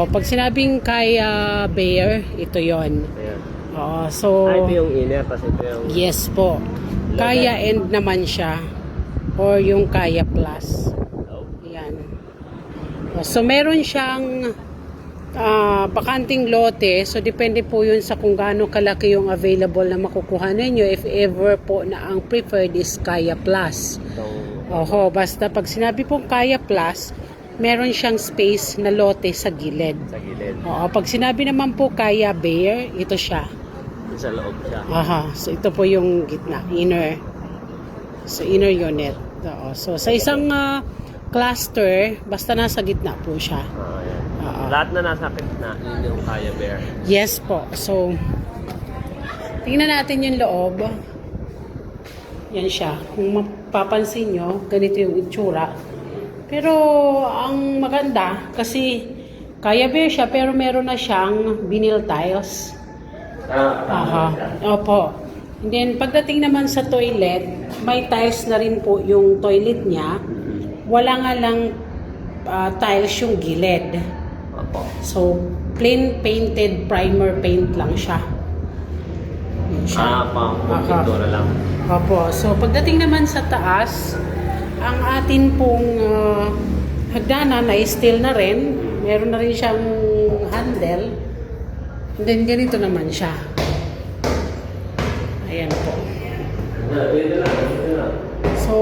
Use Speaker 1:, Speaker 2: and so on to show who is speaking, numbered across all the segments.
Speaker 1: Pag sinabing Kaya Bear, ito yon.
Speaker 2: Ayan.
Speaker 1: Oo, so
Speaker 2: Ito yung inner, kasi ito yung...
Speaker 1: yes po. Kaya End naman siya or yung Kaya Plus. Ayan. So meron siyang bakanting lote, so depende po yun sa kung gaano kalaki yung available na makukuha ninyo if ever po na ang preferred is Kaya Plus. Oho, basta pag sinabi pong Kaya Plus, meron siyang space na lote sa gilid.
Speaker 2: Sa gilid.
Speaker 1: Oo, pag sinabi naman po Kaya Bear, ito siya.
Speaker 2: Sa loob siya.
Speaker 1: Aha, so ito po yung gitna, inner. So inner unit. Oo, so sa isang cluster, basta nasa gitna po siya.
Speaker 2: Ayan.
Speaker 1: Oo.
Speaker 2: Lahat na nasa gitna, yun yung Kaya Bear.
Speaker 1: Yes po. So, tingnan natin yung loob. Yan siya. Kung mapapansin nyo, ganito yung itsura. Pero, ang maganda, kasi Kaya Bear siya, pero meron na siyang vinyl tiles. Aha. Opo. And then, pagdating naman sa toilet, may tiles na rin po yung toilet niya. Wala nga lang tiles yung gilid. So, plain painted primer paint lang siya. Yun siya.
Speaker 2: Pintura lang.
Speaker 1: Opo. So, pagdating naman sa taas, ang atin pong hagdanan ay steel na rin. Meron na rin siyang handle. And then, ganito naman siya. Ayan po. So,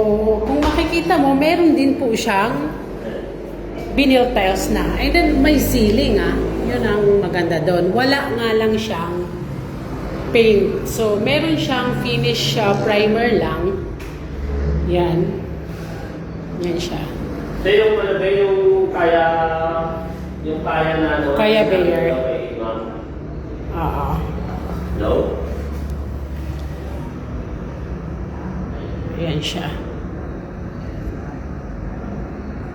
Speaker 1: kung makikita mo, meron din po siyang vinyl tiles na. And then, may ceiling Yun ang maganda doon. Wala nga lang siyang paint. So, meron siyang finish primer lang. Yan. Yan siya.
Speaker 2: So, yung kaya na ano?
Speaker 1: Kaya Bear. Oo.
Speaker 2: No?
Speaker 1: Yan siya.